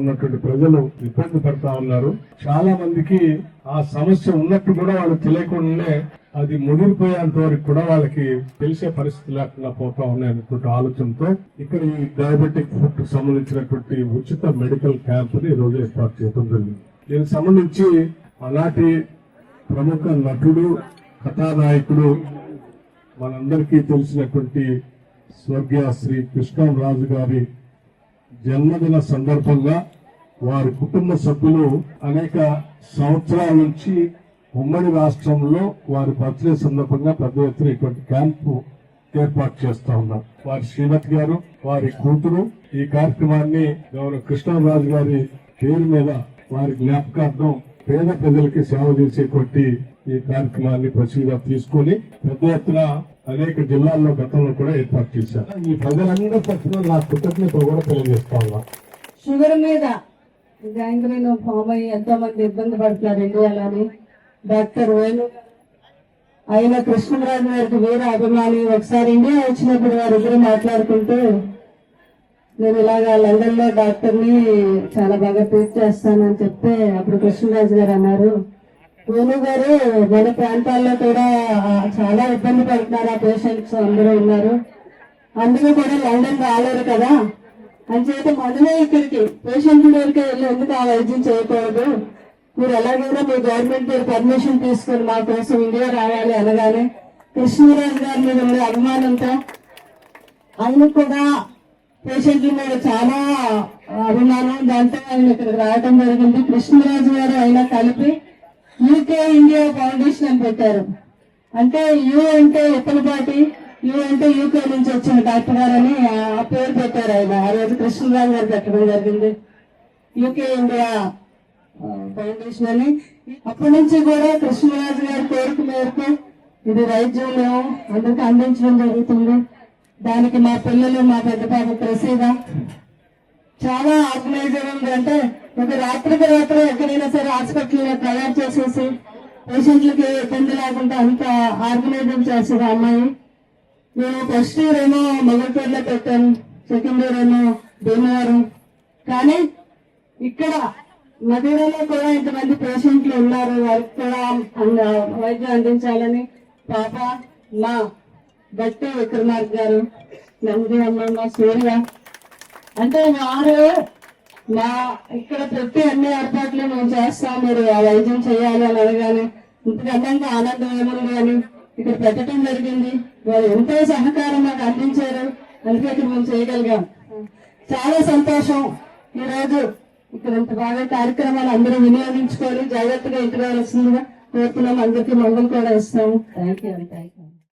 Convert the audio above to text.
ఉన్నటువంటి ప్రజలు ఇబ్బంది పడతా ఉన్నారు. చాలా మందికి ఆ సమస్య ఉన్నట్టు కూడా వాళ్ళు తెలియకుండానే అది ముదిరిపోయేంత వరకు కూడా వాళ్ళకి తెలిసే పరిస్థితి లేకుండా పోతా ఉన్నాయన్నటువంటి ఆలోచనతో ఇక్కడ ఈ డయాబెటిక్ ఫుడ్ సంబంధించినటువంటి ఉచిత మెడికల్ క్యాంప్ ని ఈ రోజు ఏర్పాటు చేయడం జరిగింది. దీనికి సంబంధించి అలాంటి ప్రముఖ నటుడు, కథానాయకుడు, మనందరికీ తెలిసినటువంటి స్వర్గీయ శ్రీ కృష్ణరాజు గారి జన్మదిన సందర్భంగా వారి కుటుంబ సభ్యులు అనేక సంవత్సరాల నుంచి ఉమ్మడి రాష్ట్రంలో వారి బర్త్డే సందర్భంగా పెద్ద ఎత్తున ఇటువంటి క్యాంపు ఏర్పాటు చేస్తా ఉన్నారు. వారి శ్రీమతి గారు, వారి కూతురు ఈ కార్యక్రమాన్ని గౌరవ కృష్ణరాజు గారి పేరు మీద వారి జ్ఞాపకార్థం పేద ప్రజలకి సేవ చేసేటువంటి ఈ కార్యక్రమాన్ని ప్రసిద్ధిగా తీసుకుని పెద్ద ఎత్తున అనేక జిల్లాల్లో గతంలో కూడా ఏర్పాటు చేశారు. ఈ ప్రజలందరూ తరఫున నా కృతజ్ఞతలు కూడా తెలియజేస్తా ఉన్నా. షుగర్ మీద గ్యాంగ్రీన్ ఫామ్ అయ్యి ఎంతో మంది ఇబ్బంది పడుతున్నారు ఇండియాలోని. డాక్టర్ వేణు ఆయన కృష్ణరాజు గారికి వేరే అభిమాని. ఒకసారి ఇండియా వచ్చినప్పుడు వారిద్దరు మాట్లాడుకుంటూ నేను ఇలాగా లండన్ లో డాక్టర్ ని చాలా బాగా ట్రీట్ చేస్తానని చెప్తే అప్పుడు కృష్ణరాజు గారు అన్నారు, వేణు గారు మన ప్రాంతాల్లో కూడా చాలా ఇబ్బంది పడుతున్నారు, ఆ పేషెంట్స్ అందరూ ఉన్నారు, అందరూ కూడా లండన్ రాలేరు కదా అని చెప్పి మొదలే ఇక్కడికి పేషెంట్ దగ్గరికి వెళ్ళి ఎందుకు ఆ వైద్యం చేయకూడదు, మీరు ఎలాగైనా మీ గవర్నమెంట్ దగ్గర పర్మిషన్ తీసుకుని మా కోసం ఇండియా రావాలి అనగానే కృష్ణరాజు గారి మీద ఉండే అభిమానంతో ఆయన కూడా పేషెంట్ల మీద చాలా అభిమానం, దాంతో ఆయన ఇక్కడికి రావడం జరిగింది. కృష్ణరాజు గారు ఆయన కలిపి యూకే ఇండియా ఫౌండేషన్ అని పెట్టారు. అంటే యూ అంటే ఉప్పలపాటి, యూ అంటే యూకే నుంచి వచ్చిన డాక్టర్ గారు అని ఆ పేరు పెట్టారు ఆయన. ఆ రోజు కృష్ణరాజు గారు పెట్టడం జరిగింది యూకే ఇండియా ఫౌండేషన్ అని. అప్పటి నుంచి కూడా కృష్ణరాజు గారి కోరిక మేరకు ఇది వైద్యం మేము అందరికీ అందించడం జరుగుతుంది. దానికి మా పిల్లలు, మా పెద్ద పాప ప్రసీద చాలా ఆర్గనైజర్ ఉంది. అంటే ఒక రాత్రికి రాత్రి ఎక్కడైనా సరే హాస్పిటల్ తయారు చేసేసి పేషెంట్లకి ఇబ్బంది లేకుండా అంత ఆర్గనైజర్ చేసేది అమ్మాయి. నేను ఫస్ట్ ఇయర్ ఏమో మొగల్పేటలో పెట్టాను, సెకండ్ ఇయర్ ఏమో భీమవరం. కానీ ఇక్కడ మధురలో కూడా ఇంతమంది పేషెంట్లు ఉన్నారు, వారికి కూడా వైద్యం అందించాలని పాప మా బట్టి విక్రమార్క్ గారు, నంది అమ్మ, సూర్య అంటే వారు మా ఇక్కడ ప్రతి అన్ని ఏర్పాట్లు మేము చేస్తాం, మీరు ఆ వైద్యం చేయాలి అని అనగానే ఇంతకంటే ఆనందం ఏముంది అని ఇక్కడ పెట్టడం జరిగింది. వారు ఎంతో సహకారం మాకు అందించారు, అందుకే ఇక్కడ మేము చేయగలిగాం. చాలా సంతోషం. ఈ రోజు ఇక్కడ ఇంత బాగా కార్యక్రమాలు అందరూ వినియోగించుకొని జాగ్రత్తగా ఇంటికి వస్తుందిగా కోరుతున్నాం. అందరికీ మందులు కూడా ఇస్తాము. Thank you.